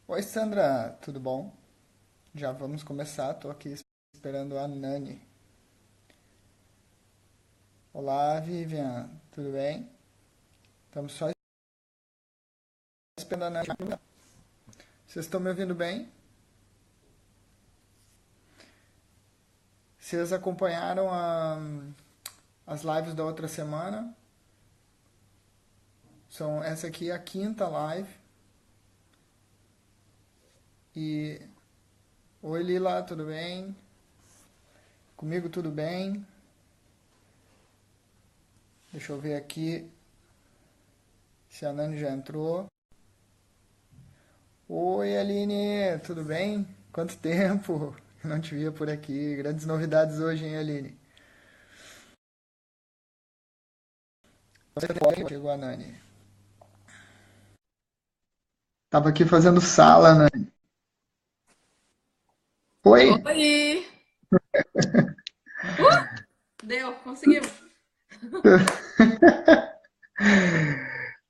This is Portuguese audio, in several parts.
Oi, Sandra, tudo bom? Já vamos começar, tô aqui esperando a Nani. Olá, Vivian, tudo bem? Estamos só esperando a Nani. Vocês estão me ouvindo bem? Vocês acompanharam as lives da outra semana? Essa aqui é a quinta live. E oi, Lila, tudo bem? Comigo tudo bem? Deixa eu ver aqui se a Nani já entrou. Oi, Aline, tudo bem? Quanto tempo? Não te via por aqui. Grandes novidades hoje, hein, Aline? Chegou a Nani. Tava aqui fazendo sala, Nani. Oi? Oi! Uh, deu, conseguimos.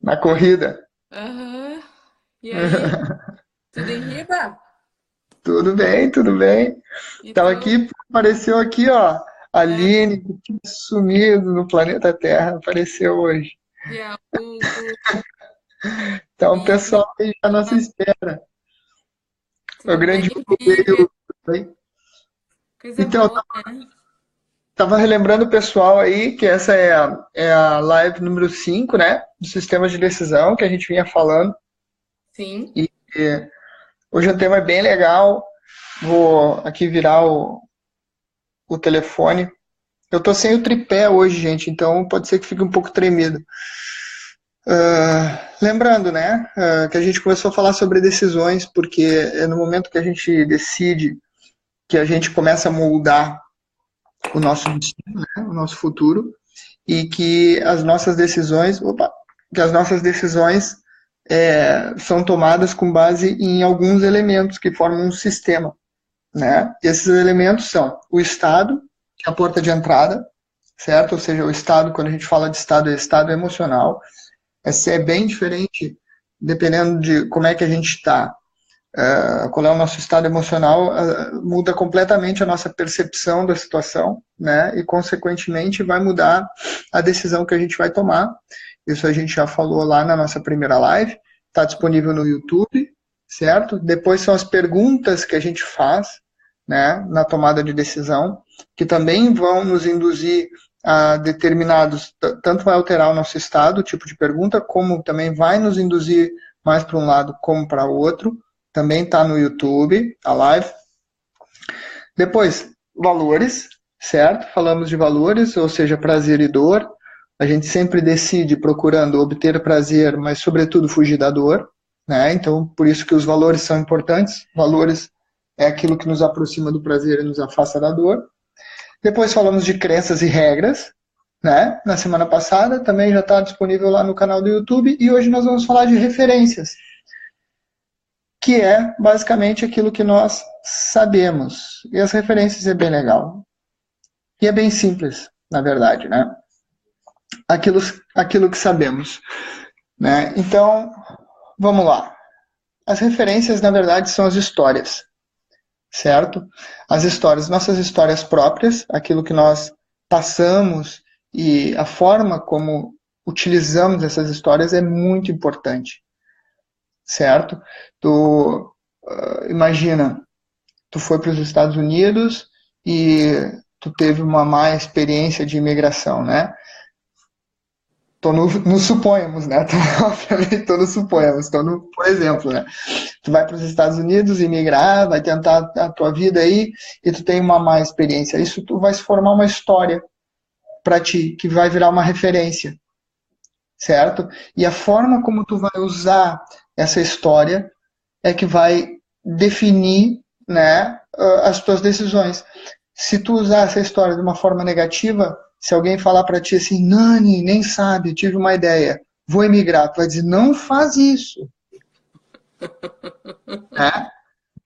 Na corrida. Aham. E aí, tudo em riba? Tudo bem, tudo bem. E Tava tu? aqui, apareceu aqui, ó. A É, Aline, que tinha sumido no planeta Terra, apareceu hoje. e a Hugo, Então, o minha pessoal aí já à nossa amiga, espera. O tudo bem, grande Hugo Vivian? veio. Aí. Coisa Então, boa, né? tava relembrando o pessoal aí que essa é a live número 5, né? Do sistema de decisão que a gente vinha falando. Sim. E hoje o tema é bem legal. Vou aqui virar o telefone. Eu tô sem o tripé hoje, gente, então pode ser que fique um pouco tremido. Lembrando, né, que a gente começou a falar sobre decisões, porque é no momento que a gente decide que a gente começa a moldar o nosso destino, né, o nosso futuro, e que as nossas decisões, são tomadas com base em alguns elementos que formam um sistema, né? Esses elementos são o estado, que é a porta de entrada, certo? Ou seja, o estado, quando a gente fala de estado, é estado emocional. Esse é bem diferente, dependendo de como é que a gente está. Qual é o nosso estado emocional, muda completamente a nossa percepção da situação, né? E, consequentemente, vai mudar a decisão que a gente vai tomar. Isso a gente já falou lá na nossa primeira live, está disponível no YouTube, certo? Depois são as perguntas que a gente faz, né, na tomada de decisão, que também vão nos induzir a determinados, tanto vai alterar o nosso estado, o tipo de pergunta, como também vai nos induzir mais para um lado como para o outro. Também está no YouTube, a live. Depois, valores, certo? Falamos de valores, ou seja, prazer e dor. A gente sempre decide procurando obter prazer, mas sobretudo fugir da dor, né? Então, por isso que os valores são importantes. Valores é aquilo que nos aproxima do prazer e nos afasta da dor. Depois falamos de crenças e regras, né? Na semana passada também já está disponível lá no canal do YouTube e hoje nós vamos falar de referências, que é basicamente aquilo que nós sabemos. E as referências é bem legal. E é bem simples, na verdade, né? Aquilo, aquilo que sabemos, né? Então, vamos lá. As referências, na verdade, são as histórias, certo? As histórias, nossas histórias próprias, aquilo que nós passamos e a forma como utilizamos essas histórias é muito importante, certo? Tu imagina, tu foi para os Estados Unidos e tu teve uma má experiência de imigração, né? Tô no suponhamos, né? Obviamente, tô no suponhamos, tô no, por exemplo, né? Tu vai para os Estados Unidos imigrar, vai tentar a tua vida aí e tu tem uma má experiência. Isso tu vai se formar uma história para ti, que vai virar uma referência, certo? E a forma como tu vai usar essa história é que vai definir, né, as tuas decisões. Se tu usar essa história de uma forma negativa, se alguém falar para ti assim, Nani, nem sabe, tive uma ideia, vou emigrar, tu vai dizer, não faz isso, né?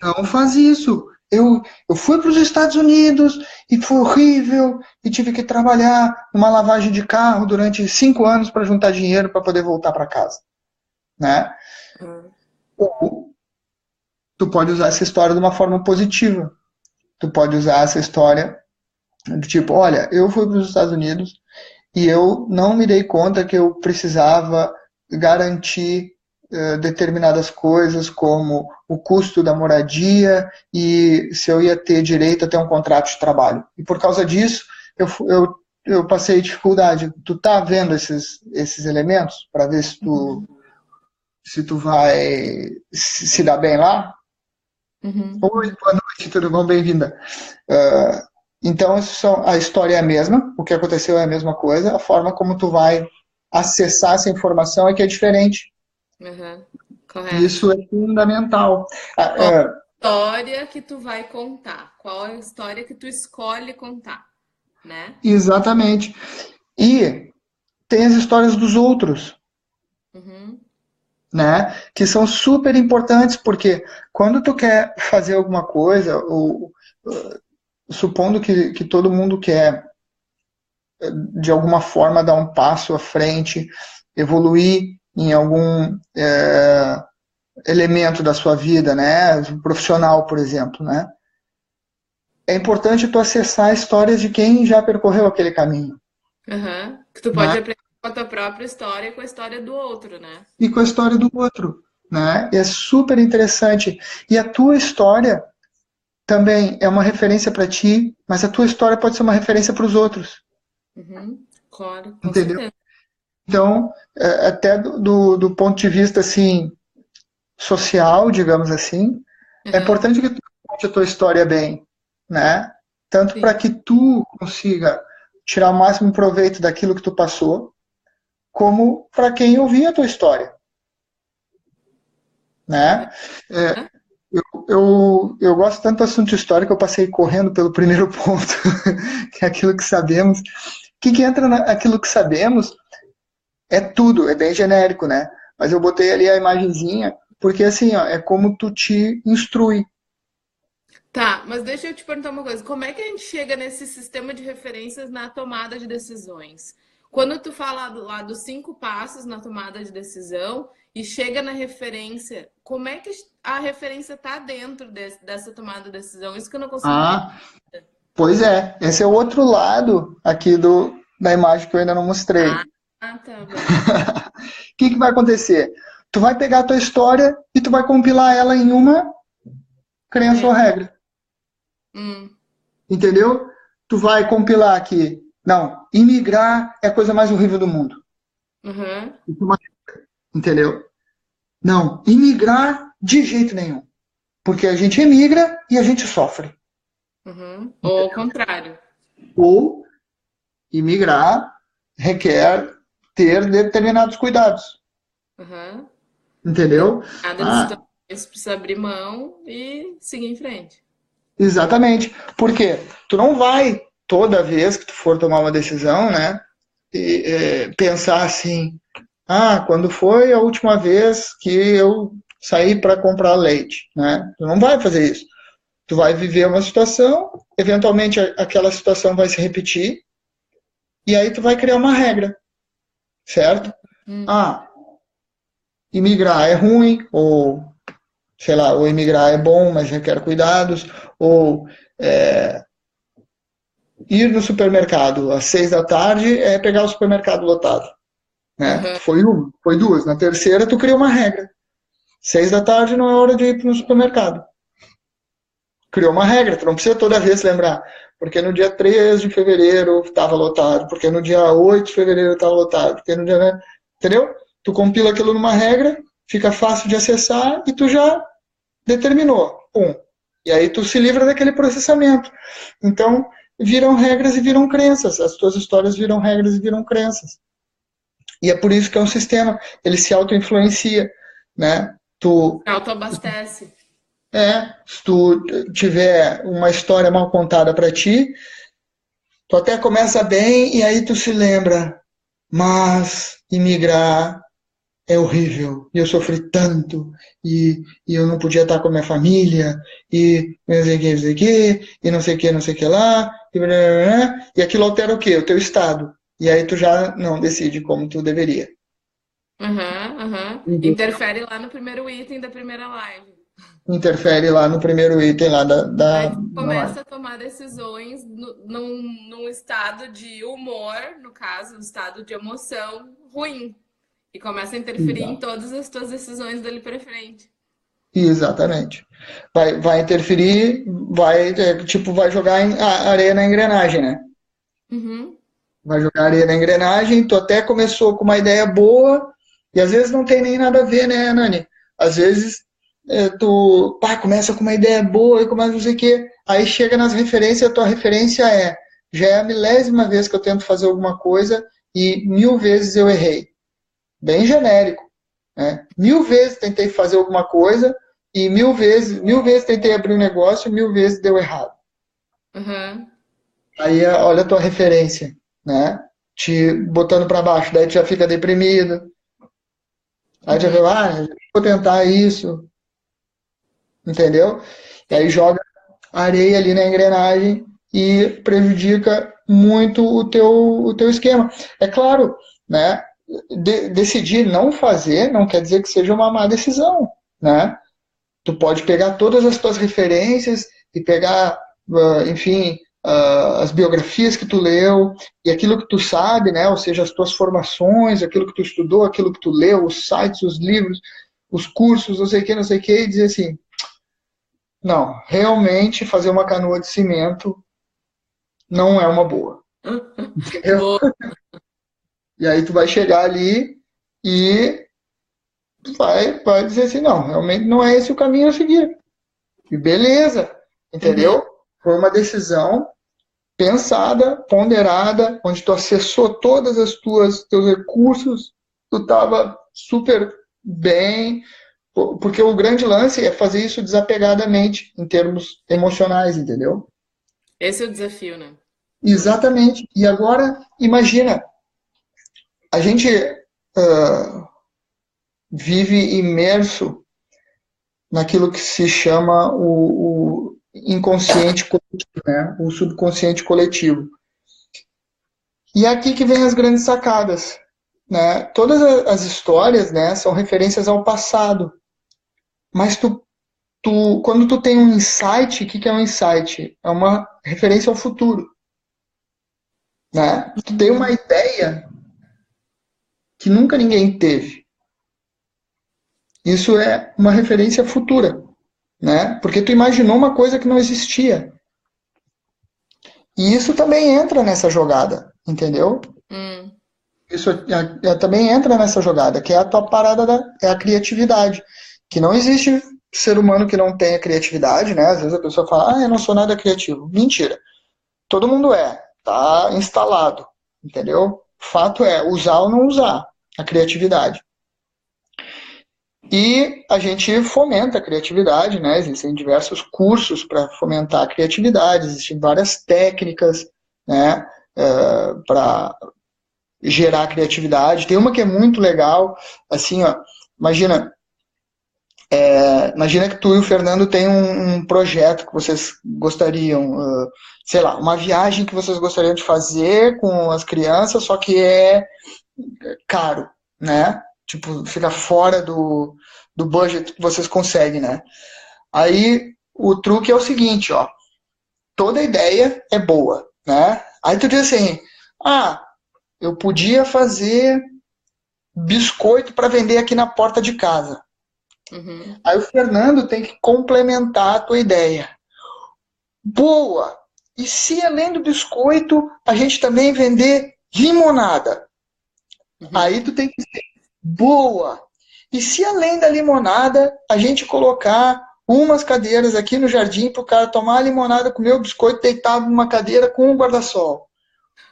Não faz isso. Eu fui para os Estados Unidos e foi horrível e tive que trabalhar numa lavagem de carro durante 5 anos para juntar dinheiro para poder voltar para casa, né? Hum. tu pode usar essa história de uma forma positiva. Tu pode usar essa história do tipo, olha, eu fui para os Estados Unidos e eu não me dei conta que eu precisava garantir determinadas coisas, como o custo da moradia e se eu ia ter direito a ter um contrato de trabalho. E por causa disso, eu passei dificuldade. Tu tá vendo esses elementos para ver Uhum. se tu vai se dar bem lá? Uhum. Oi, boa noite, tudo bom? Bem-vinda. Uh, então, a história é a mesma, o que aconteceu é a mesma coisa, a forma como tu vai acessar essa informação é que é diferente. Uhum. Correto. Isso é fundamental. Qual a história que tu vai contar? Qual é a história que tu escolhe contar, né? Exatamente. E tem as histórias dos outros, Uhum. né? Que são super importantes, porque quando tu quer fazer alguma coisa, ou supondo que todo mundo quer de alguma forma dar um passo à frente, evoluir em algum elemento da sua vida, né? Um profissional, por exemplo, né? É importante tu acessar histórias de quem já percorreu aquele caminho, Uhum. Que tu né? pode aprender com a tua própria história e com a história do outro, né? E com a história do outro, né? E é super interessante. E a tua história também é uma referência para ti, mas a tua história pode ser uma referência para os outros, Uhum. Claro, com entendeu? certeza. Então, até do ponto de vista assim social, digamos assim, é Uhum. importante que tu conte a tua história bem, né? Tanto para Sim. que tu consiga tirar o máximo proveito daquilo que tu passou, como para quem ouvir a tua história, Correto. né? É, eu gosto tanto do assunto histórico que eu passei correndo pelo primeiro ponto, que é aquilo que sabemos. O que entra naquilo que sabemos é tudo, é bem genérico, né? Mas eu botei ali a imagenzinha, porque assim, ó, é como tu te instrui. Tá, mas deixa eu te perguntar uma coisa. Como é que a gente chega nesse sistema de referências na tomada de decisões? Quando tu fala lá dos 5 passos na tomada de decisão e chega na referência, como é que a referência tá dentro dessa tomada de decisão? Isso que eu não consigo entender. Ah, pois é, esse é o outro lado aqui da imagem que eu ainda não mostrei. Ah, tá bom. O que vai acontecer? Tu vai pegar a tua história e tu vai compilar ela em uma crença ou Crença. regra. Hum, Entendeu? Tu vai compilar aqui. Não, imigrar é a coisa mais horrível do mundo. uhum, Entendeu? Não, imigrar de jeito nenhum. Porque a gente emigra e a gente sofre. uhum. Ou ao contrário. Ou imigrar requer ter determinados cuidados. Uhum. Entendeu? Nada de Ah, situações, precisa abrir mão e seguir em frente. exatamente. Porque tu não vai, toda vez que tu for tomar uma decisão, né, pensar assim, ah, quando foi a última vez que eu saí para comprar leite, né? Tu não vai fazer isso. Tu vai viver uma situação, eventualmente aquela situação vai se repetir, e aí tu vai criar uma regra, certo? Hum, Ah, imigrar é ruim, ou sei lá, ou imigrar é bom, mas requer cuidados, ou é, ir no supermercado às 6 da tarde é pegar o supermercado lotado, né? uhum, Foi uma, foi duas. Na terceira, tu cria uma regra. 6 da tarde não é hora de ir para o supermercado. Criou uma regra, tu não precisa toda vez lembrar. Porque no dia 3 de fevereiro estava lotado, porque no dia 8 de fevereiro estava lotado, porque no dia. Né? Entendeu? Tu compila aquilo numa regra, fica fácil de acessar e tu já determinou. E aí tu se livra daquele processamento. Então, viram regras e viram crenças. As tuas histórias viram regras e viram crenças. E é por isso que é um sistema, ele se auto-influencia, né? Tu, autoabastece. se tu tiver uma história mal contada para ti, tu até começa bem e aí tu se lembra, mas imigrar é horrível, e eu sofri tanto, e eu não podia estar com a minha família, e não sei o que, não sei o que, e não sei o que, não sei o que lá, e, blá, blá, blá, e aquilo altera o quê? O teu estado. E aí tu já não decide como tu deveria. Aham, aham. Interfere lá no primeiro item da primeira live. interfere lá no primeiro item lá Aí tu começa a tomar decisões num estado de humor, no caso, um estado de emoção ruim. E começa a interferir em todas as tuas decisões dali pra frente. Exatamente. Vai interferir, tipo, vai jogar areia na engrenagem, né? Uhum. Vai jogar areia na engrenagem, tu até começou com uma ideia boa, e às vezes não tem nem nada a ver, né, Nani? Às vezes tu começa com uma ideia boa e começa não sei o quê, aí chega nas referências, a tua referência já é a milésima vez que eu tento fazer alguma coisa e 1000 vezes eu errei. Bem genérico, né? 1000 vezes tentei fazer alguma coisa e 1000 vezes tentei abrir um negócio e 1000 vezes deu errado. Uhum. Aí olha a tua referência, né? Te botando para baixo, daí tu já fica deprimido. Aí tu já vê, vou tentar isso, entendeu? E aí joga areia ali na engrenagem e prejudica muito o teu esquema. É claro, né? Decidir não fazer não quer dizer que seja uma má decisão, né? Tu pode pegar todas as tuas referências e pegar, enfim, as biografias que tu leu e aquilo que tu sabe, né? Ou seja, as tuas formações, aquilo que tu estudou, aquilo que tu leu, os sites, os livros, os cursos, não sei o que, e dizer assim, não, realmente fazer uma canoa de cimento não é uma boa. Entendeu? Boa. E aí tu vai chegar ali e vai dizer assim, não, realmente não é esse o caminho a seguir. E beleza, entendeu? Uhum. Foi uma decisão pensada, ponderada, onde tu acessou todas as teus recursos, tu estava super bem, porque o grande lance é fazer isso desapegadamente, em termos emocionais, entendeu? Esse é o desafio, né? Exatamente. E agora, imagina, a gente vive imerso naquilo que se chama o inconsciente coletivo, né? O subconsciente coletivo. E é aqui que vem as grandes sacadas, né? Todas as histórias, né, são referências ao passado, mas quando tu tem um insight, o que é um insight? É uma referência ao futuro, né? Tu tem uma ideia que nunca ninguém teve. Isso é uma referência futura, né? Porque tu imaginou uma coisa que não existia. E isso também entra nessa jogada, entendeu? Isso também entra nessa jogada, que é a tua parada, é a criatividade. Que não existe ser humano que não tenha criatividade, né? Às vezes a pessoa fala, eu não sou nada criativo. Mentira. Todo mundo tá instalado, entendeu? Fato é, usar ou não usar a criatividade. E a gente fomenta a criatividade, né? Existem diversos cursos para fomentar a criatividade, existem várias técnicas, né? Para gerar criatividade. Tem uma que é muito legal, assim, ó, imagina que tu e o Fernando têm um projeto que vocês gostariam, sei lá, uma viagem que vocês gostariam de fazer com as crianças, só que é caro, né? Tipo, fica fora do budget que vocês conseguem, né? Aí o truque é o seguinte, ó, toda ideia é boa, né? Aí tu diz assim, eu podia fazer biscoito para vender aqui na porta de casa. Uhum. Aí o Fernando tem que complementar a tua ideia. Boa! E se além do biscoito a gente também vender limonada? Uhum. Aí tu tem que dizer, boa! E se além da limonada a gente colocar umas cadeiras aqui no jardim para o cara tomar a limonada, comer o biscoito deitado numa cadeira com um guarda-sol?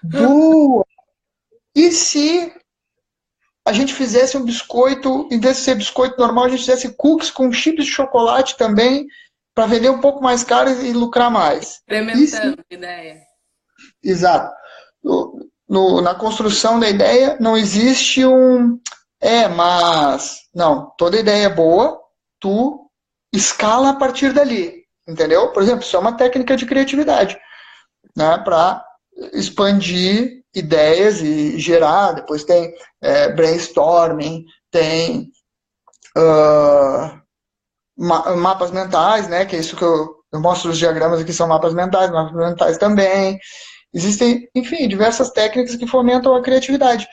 Boa! E se a gente fizesse um biscoito, em vez de ser biscoito normal, a gente fizesse cookies com chips de chocolate também, para vender um pouco mais caro e lucrar mais? Experimentando a ideia. Exato. Na construção da ideia não existe mas... Não, toda ideia é boa, tu escala a partir dali, entendeu? Por exemplo, isso é uma técnica de criatividade, né? Para expandir ideias e gerar. Depois tem brainstorming, tem mapas mentais, né? Que é isso que eu mostro os diagramas aqui, são mapas mentais também. Existem, enfim, diversas técnicas que fomentam a criatividade.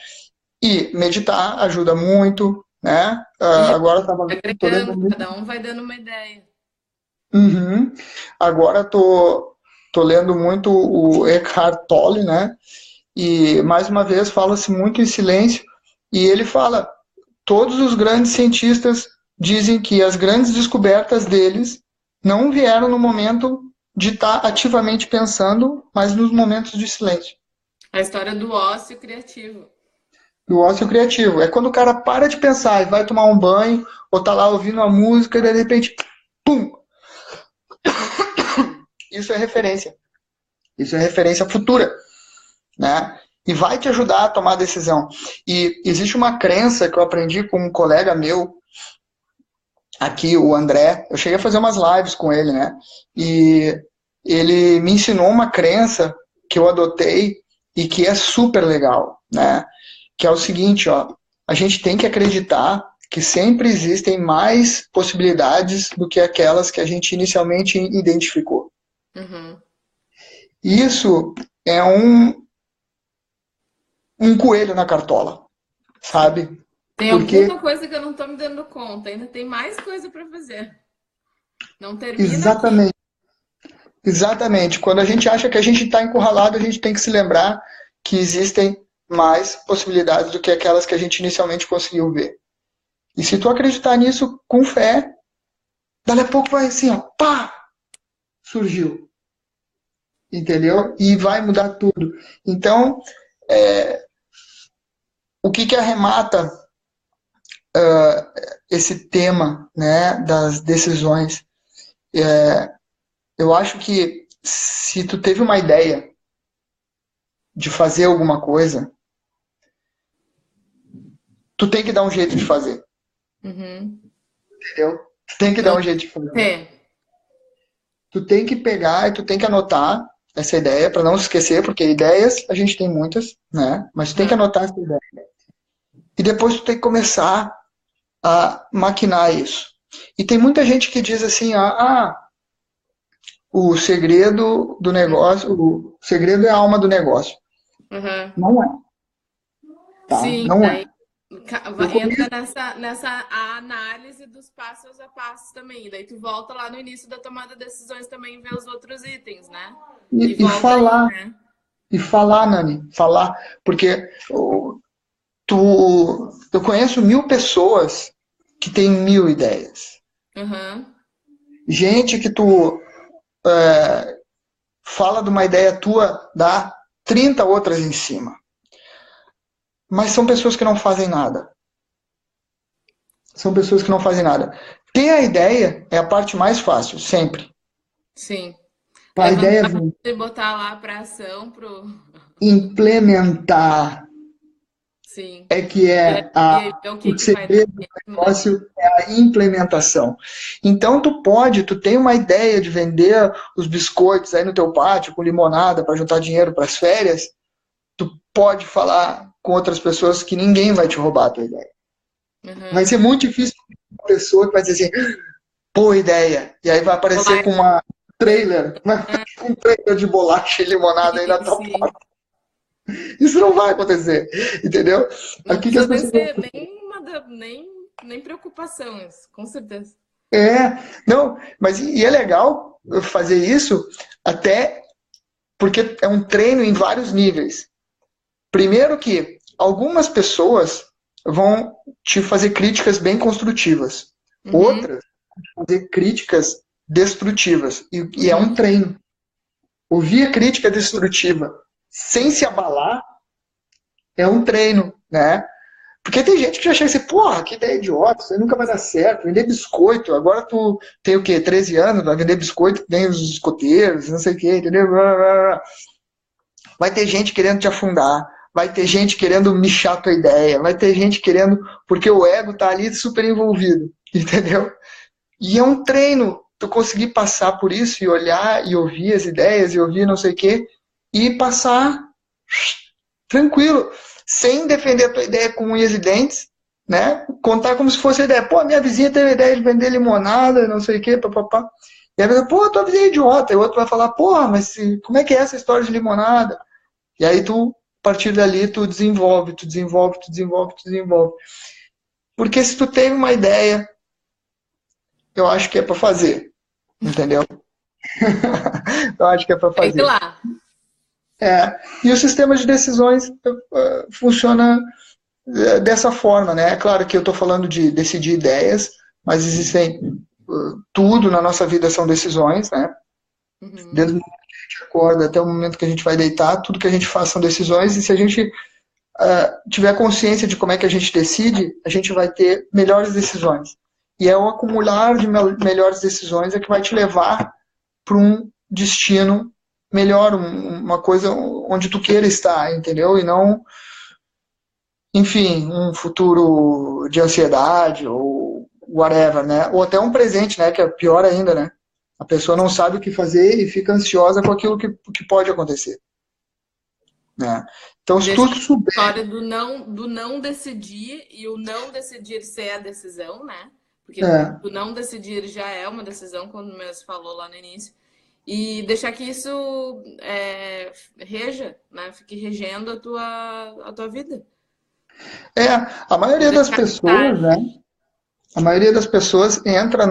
E meditar ajuda muito, né? E Agora tô lendo agregando, muito. cada um vai dando uma ideia. Uhum. Agora tô lendo muito o Eckhart Tolle, né? E mais uma vez fala-se muito em silêncio. E ele fala, todos os grandes cientistas dizem que as grandes descobertas deles não vieram no momento de estar ativamente pensando, mas nos momentos de silêncio. A história do ócio criativo. Do ócio criativo. É quando o cara para de pensar e vai tomar um banho, ou tá lá ouvindo uma música, e de repente, pum! Isso é referência. Isso é referência futura, né? E vai te ajudar a tomar a decisão. E existe uma crença que eu aprendi com um colega meu, aqui, o André. Eu cheguei a fazer umas lives com ele, né? E ele me ensinou uma crença que eu adotei e que é super legal, né? Que é o seguinte, ó, a gente tem que acreditar que sempre existem mais possibilidades do que aquelas que a gente inicialmente identificou. Uhum. Isso é um coelho na cartola, sabe? Tem Porque alguma coisa que eu não tô me dando conta, ainda tem mais coisa para fazer. Não termina aqui. exatamente, exatamente, quando a gente acha que a gente está encurralado, a gente tem que se lembrar que existem mais possibilidades do que aquelas que a gente inicialmente conseguiu ver. E se tu acreditar nisso com fé, dali a pouco vai assim, ó, pá, surgiu. Entendeu? E vai mudar tudo. Então, o que arremata esse tema, né, das decisões? Eu acho que se tu teve uma ideia de fazer alguma coisa, tu tem que dar um jeito de fazer. Uhum. Entendeu? Tu tem que dar um jeito de fazer. É. Tu tem que pegar e tu tem que anotar essa ideia para não se esquecer, porque ideias a gente tem muitas, né? Mas tu tem que anotar essa ideia. E depois tu tem que começar a maquinar isso. E tem muita gente que diz assim, o segredo do negócio, o segredo é a alma do negócio. Uhum. Não é, tá? Sim, Não é. daí Eu entra conheço nessa análise dos passos a passos também. Daí tu volta lá no início da tomada de decisões também e vê os outros itens, né? E e volta aí, falar, né? Nani, falar, porque eu conheço 1000 pessoas que têm 1000 ideias. Uhum. Gente que tu fala de uma ideia tua, dá 30 outras em cima. Mas são pessoas que não fazem nada. São pessoas que não fazem nada. Ter a ideia é a parte mais fácil, sempre. Sim. A ideia Levantar vem. e botar lá para ação pro. Implementar Sim. é que é E aí ver o o que vai dar segredo do mesmo dali. negócio, é a implementação. Então tu tem uma ideia de vender os biscoitos aí no teu pátio com limonada para juntar dinheiro para as férias, tu pode falar com outras pessoas que ninguém vai te roubar a tua ideia. Vai Uhum. ser muito difícil uma pessoa que vai dizer assim, boa ideia, e aí vai aparecer com uma trailer, com um trailer de bolacha e limonada aí na tua Sim. porta. Isso não vai acontecer, entendeu? Não Aqui que as precisa nem pessoas ser nem preocupação, isso, com certeza. não, mas e é legal fazer isso até porque é um treino em vários níveis. Primeiro que algumas pessoas vão te fazer críticas bem construtivas. Uhum. Outras vão fazer críticas destrutivas. E é um Uhum. treino. Ouvir a crítica destrutiva sem se abalar é um treino, né? Porque tem gente que já chega assim, porra, que ideia idiota, isso aí nunca vai dar certo, vender biscoito, agora tu tem o quê, 13 anos, vai vender biscoito, tem os escoteiros, não sei o quê, entendeu? Vai ter gente querendo te afundar, vai ter gente querendo michar tua ideia, vai ter gente querendo, porque o ego tá ali super envolvido, entendeu? E é um treino, tu conseguir passar por isso e olhar e ouvir as ideias e ouvir não sei o quê, e passar tranquilo, sem defender a tua ideia com unhas e dentes, né? Contar como se fosse a ideia. Pô, minha vizinha teve a ideia de vender limonada, não sei o quê, papapá. E aí, pô, tua vizinha é idiota. E o outro vai falar, porra, mas como é que é essa história de limonada? E aí tu, a partir dali, tu desenvolve, tu desenvolve, tu desenvolve, tu desenvolve. Porque se tu teve uma ideia, eu acho que é para fazer, entendeu? Eu acho que é para Segue fazer. lá. E o sistema de decisões funciona dessa forma, né? É claro que eu estou falando de decidir ideias, mas existem tudo na nossa vida são decisões, né? Uhum. Desde o momento que a gente acorda até o momento que a gente vai deitar, tudo que a gente faz são decisões, e se a gente tiver consciência de como é que a gente decide, a gente vai ter melhores decisões. E é o acumular de melhores decisões é que vai te levar para um destino melhor, uma coisa onde tu queira estar, entendeu? E não, enfim, um futuro de ansiedade ou whatever, né? Ou até um presente, né? Que é pior ainda, né? A pessoa não sabe o que fazer e fica ansiosa com aquilo que pode acontecer. Né? Então, se tu souber... A história do não decidir e o não decidir ser a decisão, né? Porque o não decidir já é uma decisão, como mesmo falou lá no início. E deixar que isso reja, né? Fique regendo a tua vida. A maioria das pessoas, né? A maioria das pessoas entra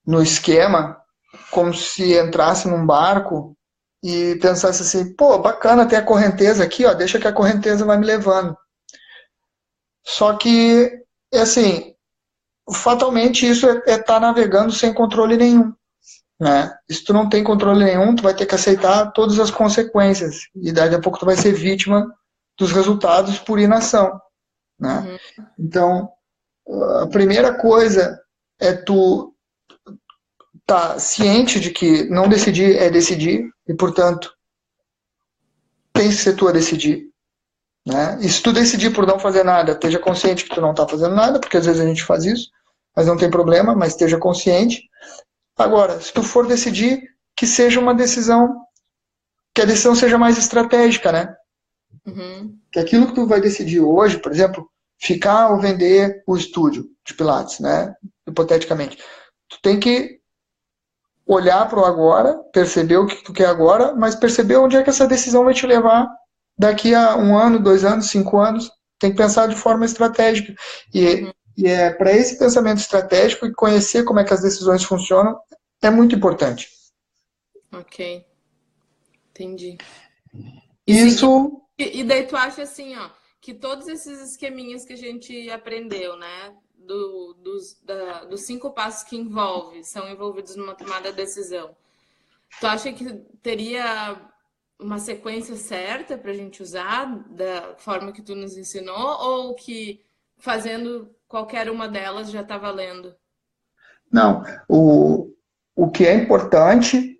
no esquema como se entrasse num barco e pensasse assim, pô, bacana ter a correnteza aqui, ó, deixa que a correnteza vai me levando. Só que, assim, fatalmente isso é estar navegando sem controle nenhum. Né? Se tu não tem controle nenhum, tu vai ter que aceitar todas as consequências. E daqui a pouco tu vai ser vítima dos resultados por inação. Né? Uhum. Então, a primeira coisa é tu tá ciente de que não decidir é decidir e, portanto, tem que ser tu a decidir. Né? E se tu decidir por não fazer nada, esteja consciente que tu não está fazendo nada, porque às vezes a gente faz isso, mas não tem problema, mas esteja consciente. Agora, se tu for decidir, que seja uma decisão, que a decisão seja mais estratégica, né? Uhum. Que aquilo que tu vai decidir hoje, por exemplo, ficar ou vender o estúdio de Pilates, né? Hipoteticamente. Tu tem que olhar para o agora, perceber o que tu quer agora, mas perceber onde é que essa decisão vai te levar daqui a 1 ano, 2 anos, 5 anos. Tem que pensar de forma estratégica. E é para esse pensamento estratégico e conhecer como é que as decisões funcionam é muito importante. Ok. Entendi. Isso... E daí tu acha assim, ó, que todos esses esqueminhas que a gente aprendeu, né, dos 5 passos que são envolvidos numa tomada de decisão, tu acha que teria uma sequência certa pra gente usar da forma que tu nos ensinou ou que fazendo qualquer uma delas já tá valendo? Não, o que é importante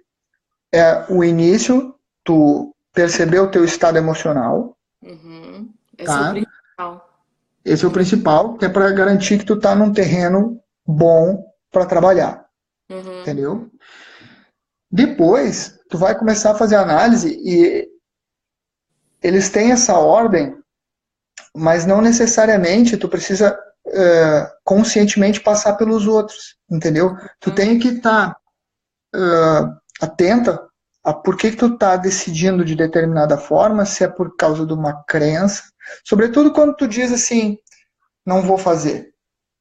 é o início, tu perceber o teu estado emocional. Uhum. Esse é o principal. Esse é o principal, que é para garantir que tu tá num terreno bom para trabalhar. Uhum. Entendeu? Depois, tu vai começar a fazer análise e eles têm essa ordem, mas não necessariamente tu precisa conscientemente passar pelos outros, entendeu? Tu tem que estar atenta a por que tu tá decidindo de determinada forma, se é por causa de uma crença, sobretudo quando tu diz assim, não vou fazer,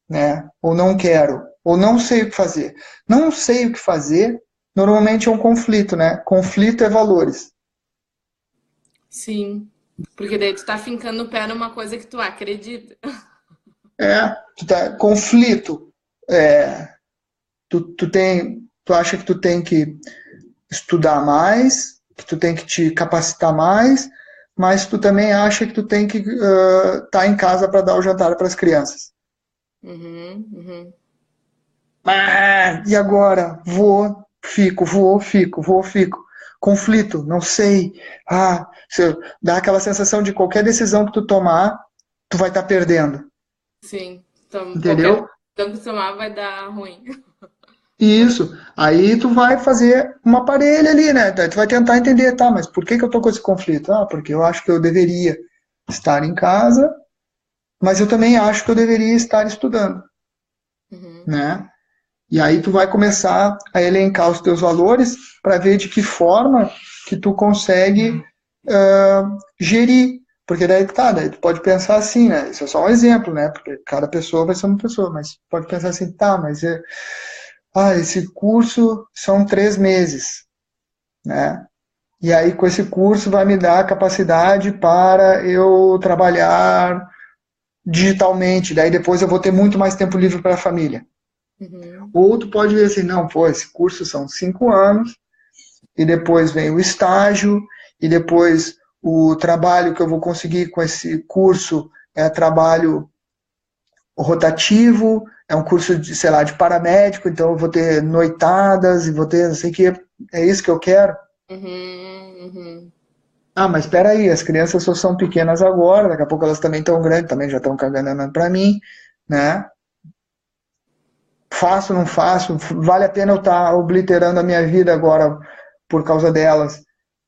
né? Ou não quero, ou não sei o que fazer. Não sei o que fazer, normalmente é um conflito, né? Conflito é valores. Sim, porque daí tu tá fincando o pé numa coisa que tu acredita. Conflito. Tu acha que tu tem que estudar mais, que tu tem que te capacitar mais, mas tu também acha que tu tem que estar em casa para dar o jantar para as crianças. Uhum. E agora? Fico. Conflito, não sei. Dá aquela sensação de qualquer decisão que tu tomar, tu vai estar perdendo. Sim. Então, entendeu? Qualquer decisão que tu tomar vai dar ruim. Isso. Aí tu vai fazer uma parelha ali, né? Tu vai tentar entender, mas por que eu tô com esse conflito? Porque eu acho que eu deveria estar em casa mas eu também acho que eu deveria estar estudando, Uhum. né? E aí tu vai começar a elencar os teus valores para ver de que forma que tu consegue gerir. Porque daí tá, daí tu pode pensar assim, né? Isso é só um exemplo, né? Porque cada pessoa vai ser uma pessoa, mas pode pensar assim, tá, mas esse curso são 3 meses, né? E aí com esse curso vai me dar capacidade para eu trabalhar digitalmente, daí depois eu vou ter muito mais tempo livre para a família. Uhum. Ou tu pode ver assim, não, pô, esse curso são 5 anos, e depois vem o estágio, e depois o trabalho que eu vou conseguir com esse curso é trabalho rotativo, é um curso de, sei lá, de paramédico, então eu vou ter noitadas e vou ter não sei o que, é isso que eu quero. Uhum. Uhum. Ah, mas espera aí, as crianças só são pequenas agora, daqui a pouco elas também estão grandes, também já estão cagando para mim, né? Faço, não faço, vale a pena eu estar obliterando a minha vida agora por causa delas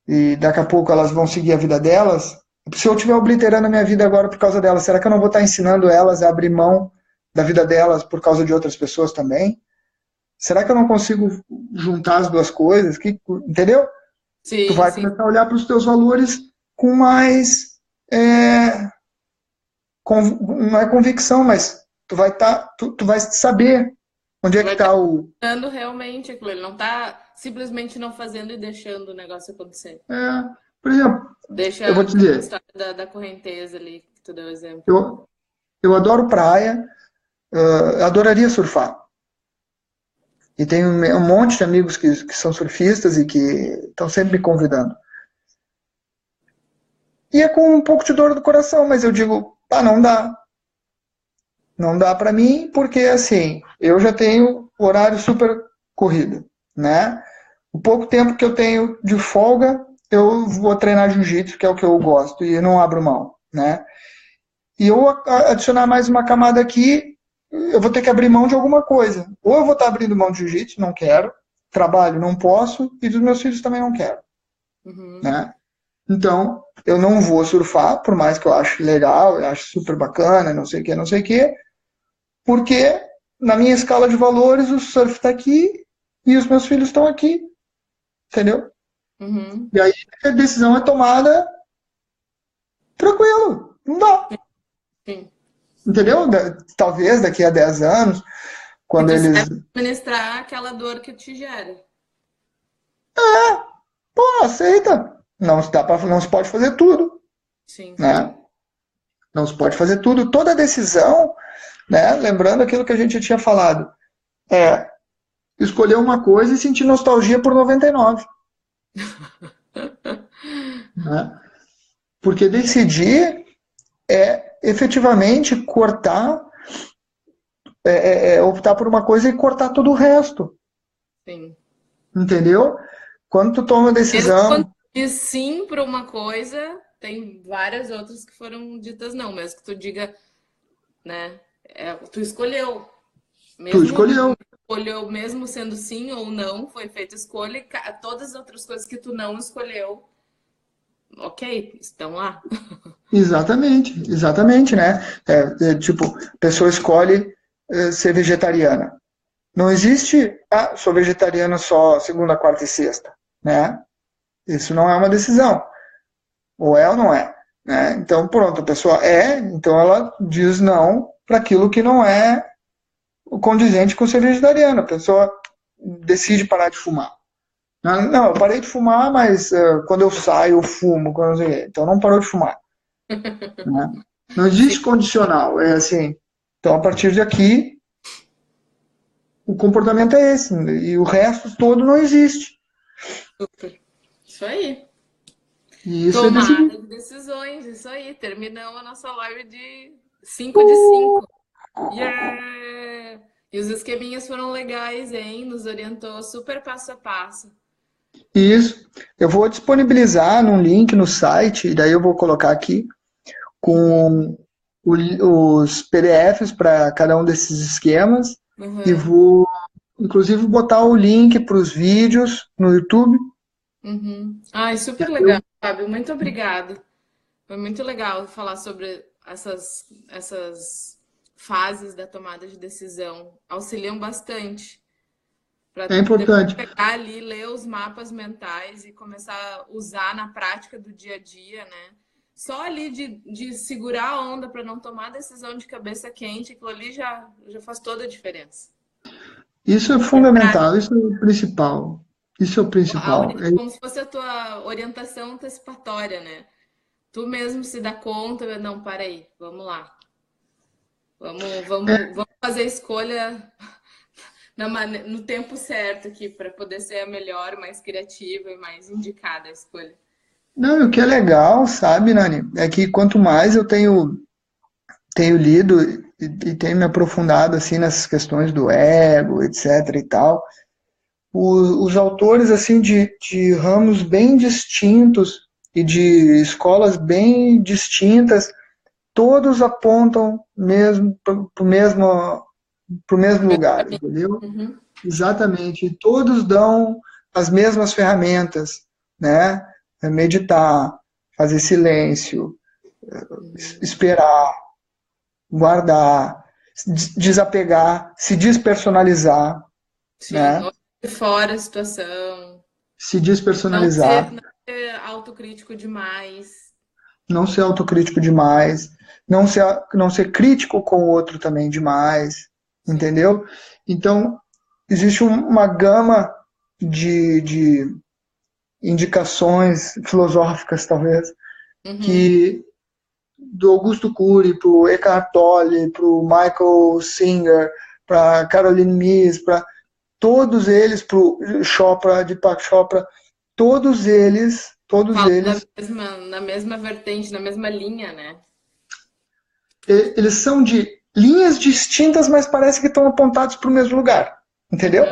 e daqui a pouco elas vão seguir a vida delas? Se eu estiver obliterando a minha vida agora por causa delas, será que eu não vou estar ensinando elas a abrir mão da vida delas por causa de outras pessoas também? Será que eu não consigo juntar as duas coisas? Entendeu? Tu Sim, vai sim. começar a olhar para os teus valores com mais, é, não é convicção, mas tu vai saber onde é Tu que vai estar está o. dando realmente aquilo. Ele não tá simplesmente não fazendo e deixando o negócio acontecer. Por exemplo, eu vou Deixa te aquela dizer, história da correnteza ali, que tu deu o exemplo. eu, eu adoro praia, eu adoraria surfar. E tenho um monte de amigos que são surfistas e que estão sempre me convidando. E é com um pouco de dor do coração, mas eu digo, não dá. Não dá para mim, porque assim, eu já tenho horário super corrido, né? O pouco tempo que eu tenho de folga, eu vou treinar jiu-jitsu, que é o que eu gosto, e não abro mão, né? E eu adicionar mais uma camada aqui, eu vou ter que abrir mão de alguma coisa. Ou eu vou estar abrindo mão de jiu-jitsu, não quero, trabalho, não posso, e dos meus filhos também não quero, Uhum. né? Então, eu não vou surfar, por mais que eu ache legal, eu acho super bacana, não sei o que, não sei o que, porque na minha escala de valores o surf está aqui e os meus filhos estão aqui, entendeu? Uhum. E aí a decisão é tomada tranquilo, não dá, Sim. entendeu? Talvez daqui a 10 anos, E quando tu eles. sabe administrar aquela dor que te gera. Pô, aceita. Não se pode fazer tudo, Sim. né? Não se pode fazer tudo. Toda decisão, né? Lembrando aquilo que a gente tinha falado, é escolher uma coisa e sentir nostalgia por 99, né? Porque decidir é efetivamente cortar, optar por uma coisa e cortar todo o resto, Sim. entendeu? Quando tu toma a Mesmo quando decisão, tu diz sim para uma coisa, tem várias outras que foram ditas não, mesmo que tu diga, né? Tu escolheu. tu Mesmo escolheu. escolheu, mesmo sendo sim ou não, foi feita escolha, e todas as outras coisas que tu não escolheu, ok, estão lá. Exatamente, exatamente, né? Tipo, a pessoa escolhe ser vegetariana. Não existe, sou vegetariana só segunda, quarta e sexta, né? Isso não é uma decisão. Ou é ou não é, né? Então, pronto, a pessoa então ela diz não para aquilo que não é condizente com ser vegetariana. A pessoa decide parar de fumar. Não, eu parei de fumar, mas quando eu saio eu fumo. Então não parou de fumar, né? Não Sim, existe condicional, é assim. Então a partir de aqui o comportamento é esse e o resto todo não existe. super. Isso aí. E isso é decidir. Tomada de decisões, isso aí. Terminamos a nossa live de 5 de 5. Yeah! E os esqueminhas foram legais, hein? Nos orientou super passo a passo. Isso. Eu vou disponibilizar num link no site, e daí eu vou colocar aqui Uhum, com os PDFs para cada um desses esquemas e uhum, vou, inclusive, botar o link para os vídeos no YouTube. uhum. Ai, super legal, Eu, Fábio. Muito obrigado. Foi muito legal falar sobre essas fases da tomada de decisão auxiliam bastante para É importante. pegar ali, ler os mapas mentais e começar a usar na prática do dia a dia, né? Só ali de segurar a onda para não tomar decisão de cabeça quente, aquilo ali já faz toda a diferença. Isso é fundamental, isso é o principal. Isso é o principal. Como se fosse a tua orientação antecipatória, né? Tu mesmo se dá conta, não, para aí, vamos lá. Vamos fazer a escolha no tempo certo aqui, para poder ser a melhor, mais criativa e mais indicada a escolha. Não, e o que é legal, sabe, Nani, é que quanto mais eu tenho lido e tenho me aprofundado assim nessas questões do ego, etc e tal, os autores assim de ramos bem distintos e de escolas bem distintas, todos apontam mesmo para o mesmo lugar, entendeu? Uhum. Exatamente. Todos dão as mesmas ferramentas, né? Meditar, fazer silêncio, esperar, guardar, desapegar, se despersonalizar, Sim, né? olhar de fora a situação. Se despersonalizar, Não ser autocrítico demais. não ser autocrítico demais, não ser crítico com o outro também demais, entendeu? Então, existe uma gama de indicações filosóficas, talvez, Uhum. que do Augusto Cury para o Eckhart Tolle, para o Michael Singer, para Caroline Myss, para todos eles, para o Chopra, Deepak Chopra, todos eles na mesma vertente, na mesma linha, né? Eles são de linhas distintas, mas parece que estão apontados para o mesmo lugar, entendeu?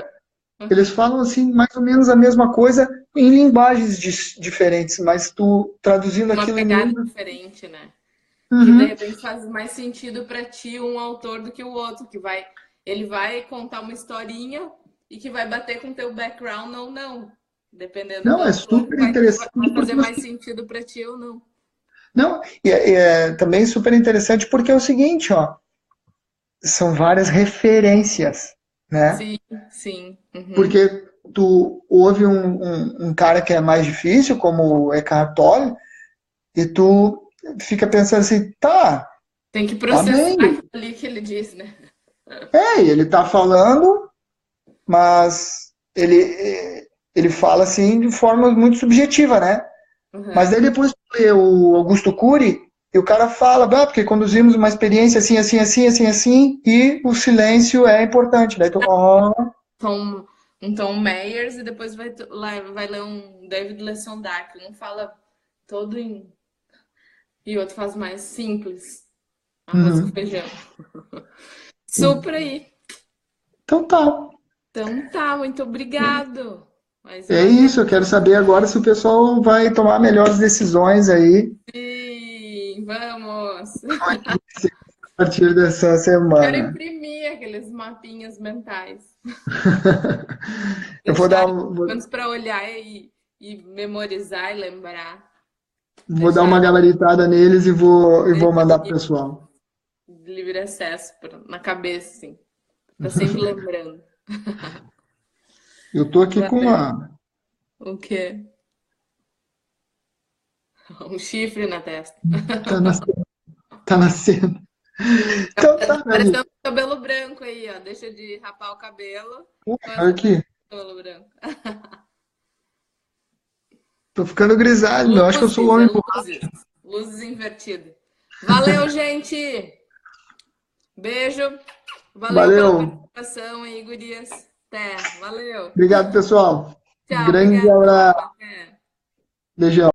Uhum. Eles falam assim mais ou menos a mesma coisa em linguagens diferentes, mas tu traduzindo Uma aquilo em pegada língua. diferente, né? Que de Uhum. repente faz mais sentido para ti um autor do que o outro, ele vai contar uma historinha e que vai bater com teu background ou não, dependendo do Não, é autor, super vai interessante fazer porque mais sentido para ti ou não. não, é também super interessante porque é o seguinte, ó, são várias referências, né? Sim, sim. Uhum. Porque tu ouve um cara que é mais difícil, como o Eckhart Tolle, e tu fica pensando assim, tá, Tem que tá processar bem, aquilo ali que ele diz, né? ele tá falando, mas ele fala assim de forma muito subjetiva, né? Mas Uhum. daí depois tu lê o Augusto Cury e o cara fala, porque conduzimos uma experiência assim, assim, assim, assim, assim, e o silêncio é importante. Daí tu, Um Tom Mayers e depois vai ler um David Lesson-Dark. Um fala todo em... E o outro faz mais simples. Arroz com feijão. Super aí. então tá. Então tá, muito obrigado. Mais É uma vez. isso, eu quero saber agora se o pessoal vai tomar melhores decisões aí Sim, vamos. a partir dessa Quero semana. imprimir aqueles mapinhas mentais. Eu vou dar, Deixar menos para olhar e memorizar e lembrar. vou dar uma Deixar gabaritada neles e vou mandar pro pessoal. de livre acesso na cabeça, assim. Tá sempre lembrando. Eu tô aqui com Valeu. uma. O quê? Um chifre na testa. Tá nascendo. Tá nascendo. Então Tá tá, Nani. parecendo cabelo branco aí, ó. Deixa de rapar o cabelo. Começa a Aqui. cabelo branco. Tô ficando grisalho, meu. Acho que eu sou o Luzes, é homem. luzes. Luzes invertidas. Valeu, gente! Beijo. Valeu pela Valeu. participação aí, gurias. Até. Valeu. Obrigado, pessoal. Tchau, Grande obrigada. abraço. Até. Beijão.